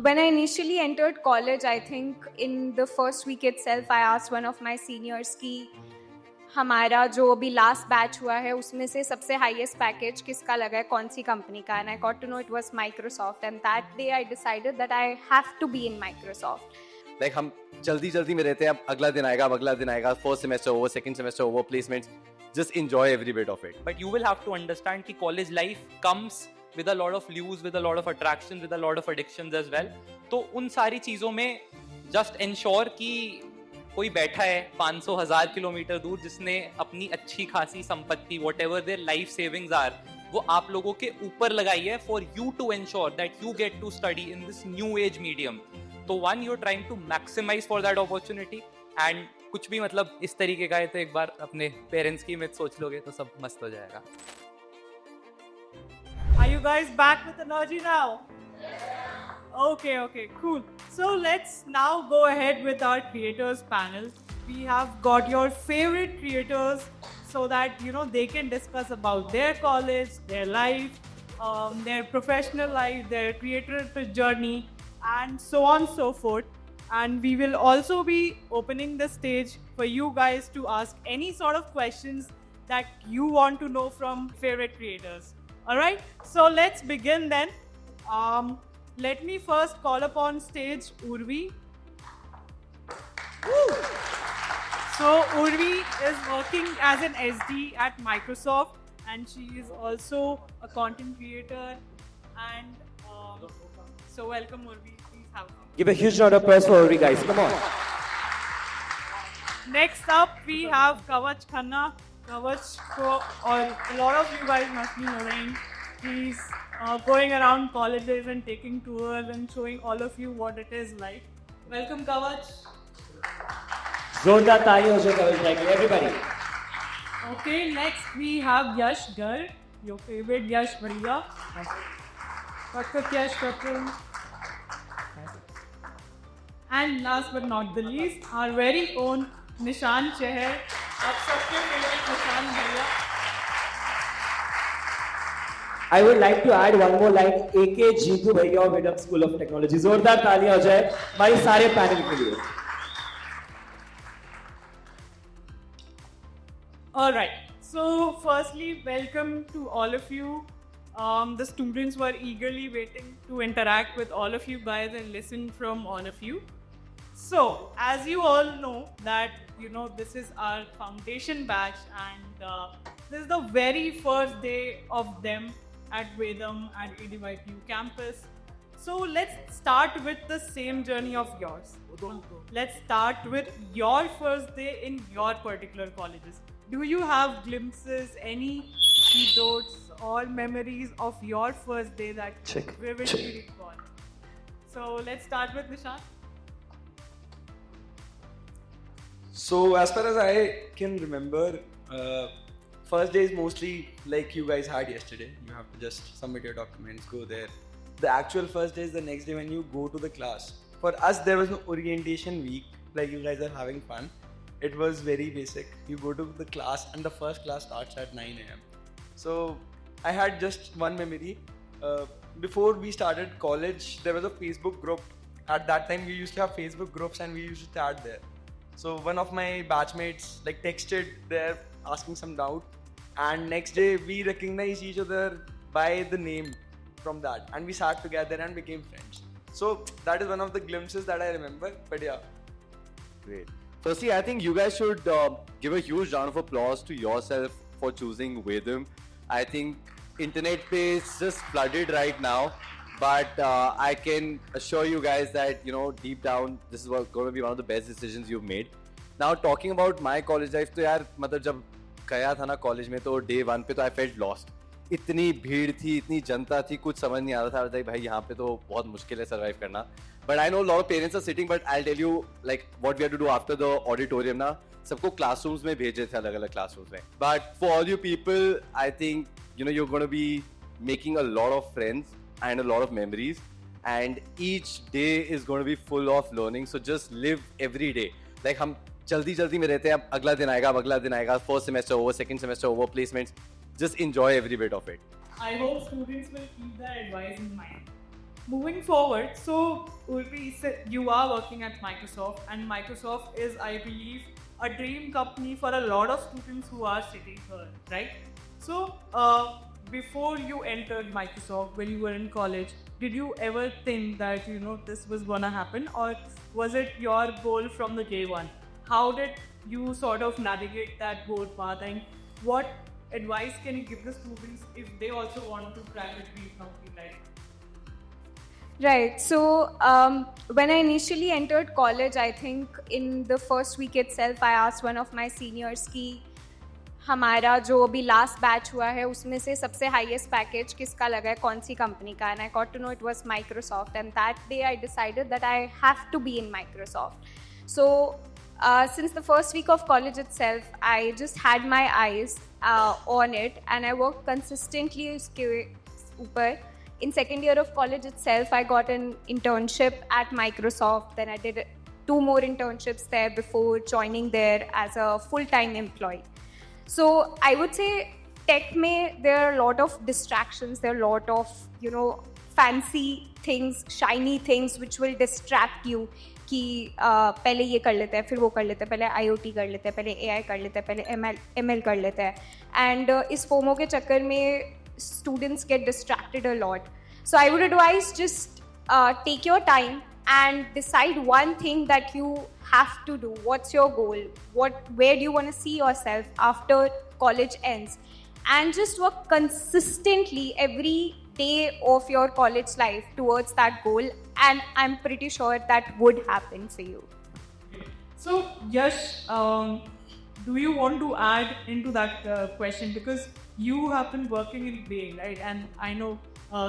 When I initially entered college, I think in the first week itself, I asked one of my seniors कि हमारा जो अभी last batch हुआ है उसमें से सबसे हाईएस्ट पैकेज किसका लगा है, कौन सी कंपनी का, and I got to know it was Microsoft, and that day I decided that I have to be in Microsoft. Like हम जल्दी जल्दी में रहते हैं, अब अगला दिन आएगा, अब अगला दिन आएगा, first semester over, second semester over, placements, just enjoy every bit of it. But you will have to understand कि college life comes with a lot of views, with a lot of attractions, with a lot of addictions as well. तो उन सारी चीज़ों में just ensure कि कोई बैठा है 500,000 किलोमीटर दूर जिसने अपनी अच्छी खासी संपत्ति whatever their life savings are वो आप लोगों के ऊपर लगाई है for you to ensure that you get to study in this new age medium. तो one you're trying to maximize for that opportunity and कुछ भी मतलब इस तरीके का है तो एक बार अपने पेरेंट्स की इमेज सोच लोगे तो सब मस्त हो जाएगा. Are you guys back with energy now? Okay, cool. So let's now go ahead with our creators panel. We have got your favorite creators so that they can discuss about their college, their life, their professional life, their creator journey, and so on so forth. And we will also be opening the stage for you guys to ask any sort of questions that you want to know from favorite creators. Alright, so let's begin then. Let me first call upon stage Urvi. So Urvi is working as an SD at Microsoft and she is also a content creator and so welcome Urvi, please have her. Give a huge round of applause for Urvi, guys. Come on. Next up, we have Kavach Khanna. Kavach, or a lot of you guys must be knowing. He's going around colleges and taking tours and showing all of you what it is like. Welcome, Kavach. Zordar taali ho jaye Kavach bhai ke, everybody. Okay, next we have Yash Garg, your favorite Yash Bhaiya. Kakak Yash Kapoor. And last but not the least, our very own Nishan Chahar. आप सबके favorite Nishan भैया. I would like to add one more line. AK Jeetu भैया और Vidam School of Technology. जोरदार तालियां हो जाए हमारे सारे पैनल के लिए. All right. So firstly, welcome to all of you. The students were eagerly waiting to interact with all of you guys and listen from all of you. So, as you all know that, this is our foundation batch and this is the very first day of them at Vedam at ADYPU campus. So, let's start with the same journey of yours. Let's start with your first day in your particular colleges. Do you have glimpses, any anecdotes or memories of your first day that vividly recall? So, let's start with Nishan. So as far as I can remember, first day is mostly like you guys had yesterday. You have to just submit your documents, go there. The actual first day is the next day when you go to the class. For us, there was no orientation week, like you guys are having fun. It was very basic. You go to the class and the first class starts at 9 a.m. So I had just one memory. Before we started college, there was a Facebook group. At that time, we used to have Facebook groups and we used to chat there. So one of my batchmates texted there asking some doubt, and next day we recognized each other by the name from that, and we sat together and became friends. So that is one of the glimpses that I remember. But yeah, Great. Firstly, I think you guys should give a huge round of applause to yourself for choosing Vedam. I think internet is just flooded right now, but I can assure you guys that deep down this is going to be one of the best decisions you've made. Now talking about my college life, तो यार मतलब जब गया था ना college में तो day 1 पे तो I felt lost. इतनी भीड़ थी, इतनी जनता थी, कुछ समझ नहीं आ रहा था भाई यहाँ पे तो बहुत मुश्किल है सर्वाइव करना. But I know a lot of parents are sitting, but I'll tell you what we have to do after the auditorium ना, सबको classrooms में भेजे थे अलग-अलग classrooms में. But for all you people, I think you're going to be making a lot of friends and a lot of memories, and each day is going to be full of learning. So just live every day. हम जल्दी में रहते हैं, अब अगला दिन आएगा, अब अगला दिन आएगा, first semester over, second semester over, placements, just enjoy every bit of it. I hope students will keep that advice in mind. moving forward, so Urvi, you are working at Microsoft, and Microsoft is, I believe, a dream company for a lot of students who are sitting here, right? So, before you entered Microsoft, when you were in college, did you ever think that this was gonna happen, or was it your goal from the day one? How did you sort of navigate that goal path, and what advice can you give the students if they also want to crack a dream company like? Right. So when I initially entered college, I think in the first week itself, I asked one of my seniors कि हमारा जो अभी last batch हुआ है उसमें से सबसे highest package किसका लगा है, कौन सी कंपनी का, and I got to know it was Microsoft, and that day I decided that I have to be in Microsoft. So since the first week of college itself, I just had my eyes on it, and I worked consistently उसके ऊपर. In second year of college itself, I got an internship at Microsoft. Then I did 2 more internships there before joining there as a full-time employee. So I would say tech mein there are a lot of distractions. There are a lot of fancy things, shiny things which will distract you. कि पहले ये कर लेते हैं, फिर वो कर लेते हैं, पहले IoT कर लेते हैं, पहले AI कर लेते हैं, पहले ML कर लेते हैं. And इस FOMO के चक्कर में students get distracted a lot. So I would advise just take your time and decide one thing that you have to do. What's your goal? Where do you want to see yourself after college ends? And just work consistently every day of your college life towards that goal, and I'm pretty sure that would happen for you. So Yash, do you want to add into that question, because you have been working in Bain, right? And I know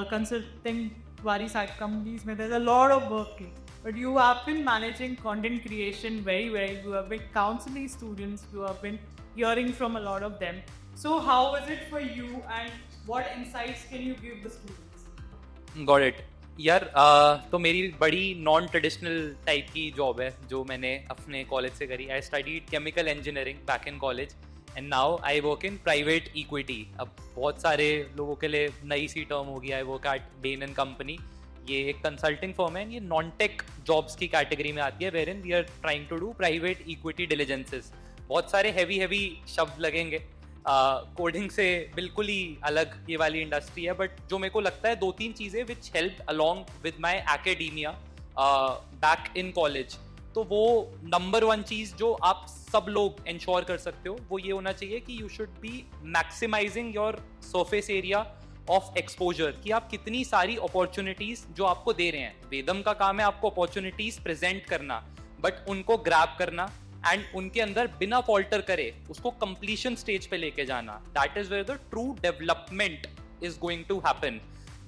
consulting वाली side companies में there's a lot of working, but you have been managing content creation very well. You have been counseling students. You have been hearing from a lot of them. So how was it for you, and what insights can you give the students? Got it. यार तो मेरी बड़ी non traditional type की job है जो मैंने अपने college से करी. I studied chemical engineering back in college, and now I work in private equity. अब बहुत सारे लोगों के लिए नई सी टर्म होगी. I work at Bain and company. ये एक कंसल्टिंग फर्म है. ये नॉन टेक जॉब्स की कैटेगरी में आती है, wherein we are trying to do private equity diligences. बहुत सारे हैवी शब्द लगेंगे, कोडिंग से बिल्कुल ही अलग ये वाली इंडस्ट्री है. बट जो मेरे को लगता है 2-3 चीज़ें which help along with my academia back in college, तो वो नंबर 1 चीज़ जो आप सब लोग इंश्योर कर सकते हो वो ये होना चाहिए कि you should be maximising your surface area of exposure. कि आप कितनी सारी अपॉर्चुनिटीज़ जो आपको दे रहे हैं. वेदम का काम है आपको अपॉर्चुनिटीज़ प्रेजेंट करना, बट उनको ग्रैब करना एंड उनके अंदर बिना फॉल्टर करे उसको कंप्लीशन स्टेज पे लेके जाना. That is where the true development is going to happen.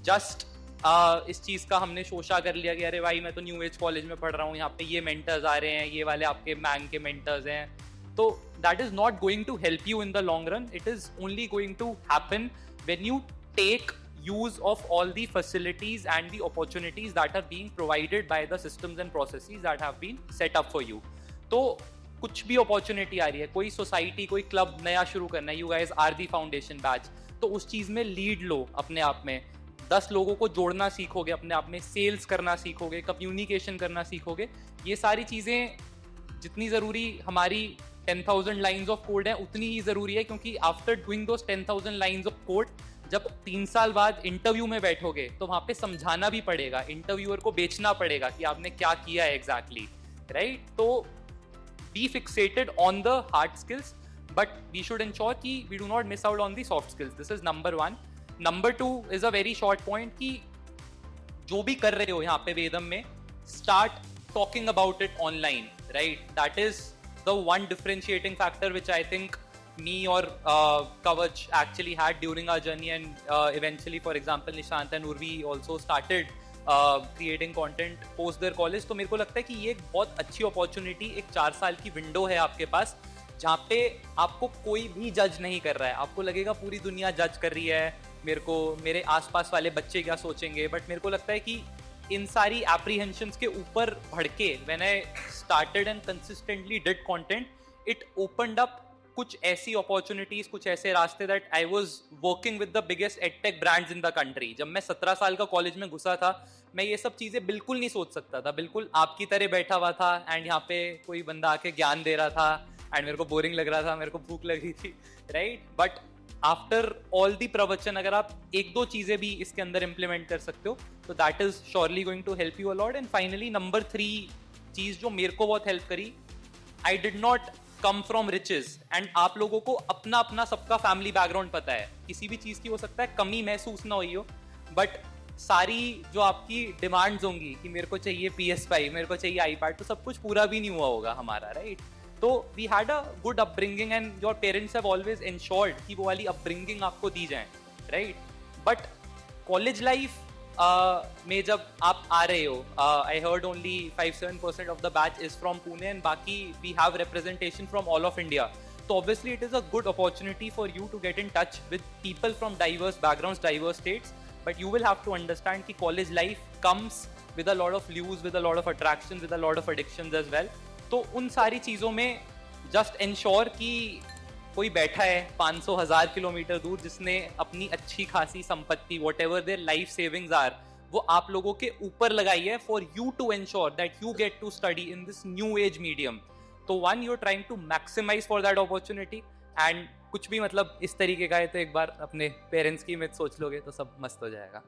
Just इस चीज़ का हमने शोशा कर लिया कि अरे भाई मैं तो न्यू एज कॉलेज में पढ़ रहा हूँ, यहाँ पे ये मेंटर्स आ रहे हैं, ये वाले आपके मैंग के मेंटर्स हैं, तो that is not going to help you in the long run. It is only going to happen when you take use of all the facilities and the opportunities that are being provided by the systems and processes that have been set up for you. तो कुछ भी opportunity आ रही है, कोई society, कोई club नया शुरू करना है, you guys are the foundation batch, तो उस चीज़ में लीड लो अपने आप में. 10 लोगों को जोड़ना सीखोगे अपने आप में, सेल्स करना सीखोगे, कम्युनिकेशन करना सीखोगे. ये सारी चीज़ें जितनी ज़रूरी हमारी 10,000 लाइन्स ऑफ कोड है उतनी ही ज़रूरी है, क्योंकि after doing those 10,000 lines of code जब 3 साल बाद इंटरव्यू में बैठोगे तो वहाँ पे समझाना भी पड़ेगा, इंटरव्यूअर को बेचना पड़ेगा कि आपने क्या किया है एग्जैक्टली, राइट? तो be fixated on the hard skills, but we should ensure कि we do not miss out on the soft skills. This is number 1. Number 2 is a very short point कि जो भी कर रहे हो यहाँ पे वेदम में, start talking about it online, right? That is the one differentiating factor which I think me or Kavach actually had during our journey, and eventually, for example, Nishant and Urvi also started creating content post their college. तो मेरे को लगता है कि ये एक बहुत अच्छी अपॉर्चुनिटी, एक 4 साल की विंडो है आपके पास, जहाँ पे आपको कोई भी जज नहीं कर रहा है. आपको लगेगा पूरी दुनिया जज कर रही है मेरे को, मेरे आसपास वाले बच्चे क्या सोचेंगे, बट मेरे को लगता है कि इन सारी एप्रीहेंशंस के ऊपर बढ़ के when I started and consistently did content, it opened up कुछ ऐसी अपॉर्चुनिटीज, कुछ ऐसे रास्ते that I was working with the biggest edtech brands in the country. जब मैं 17 साल का कॉलेज में घुसा था, मैं ये सब चीज़ें बिल्कुल नहीं सोच सकता था. बिल्कुल आपकी तरह बैठा हुआ था एंड यहाँ पे कोई बंदा आके ज्ञान दे रहा था एंड मेरे को बोरिंग लग रहा था, मेरे को भूख लग रही थी, right. But after all the प्रवचन अगर आप एक दो चीज़ें भी इसके अंदर इम्प्लीमेंट कर सकते हो तो that is surely going to help you a lot. And finally number 3 चीज़ जो मेरे को बहुत हेल्प करी, I did not come from riches. And आप लोगों को अपना अपना सबका फैमिली बैकग्राउंड पता है. किसी भी चीज़ की हो सकता है कमी महसूस ना हुई हो, बट सारी जो आपकी डिमांड्स होंगी कि मेरे को चाहिए PS5, मेरे को चाहिए iPad, तो सब कुछ पूरा भी नहीं हुआ होगा हमारा, राइट. तो we had a good upbringing and your parents have always ensured कि वो वाली अपब्रिंगिंग आपको दी जाए, राइट. बट कॉलेज लाइफ में जब आप आ रहे हो, I heard only 5-7% of the batch is from Pune and बाकी we have representation from all of India. So obviously it is a good opportunity for you to get in touch with people from diverse backgrounds, diverse states, but you will have to understand कि college life comes with a lot of views, with a lot of attractions, with a lot of addictions as well. तो उन सारी चीज़ों में just ensure कि कोई बैठा है 500,000 किलोमीटर दूर जिसने अपनी अच्छी खासी संपत्ति, whatever their life savings are, वो आप लोगों के ऊपर लगाई है for you to ensure that you get to study in this new age medium. तो when you trying to maximise for that opportunity and कुछ भी मतलब इस तरीके का है तो एक बार अपने पेरेंट्स की मत सोच लोगे तो सब मस्त हो जाएगा.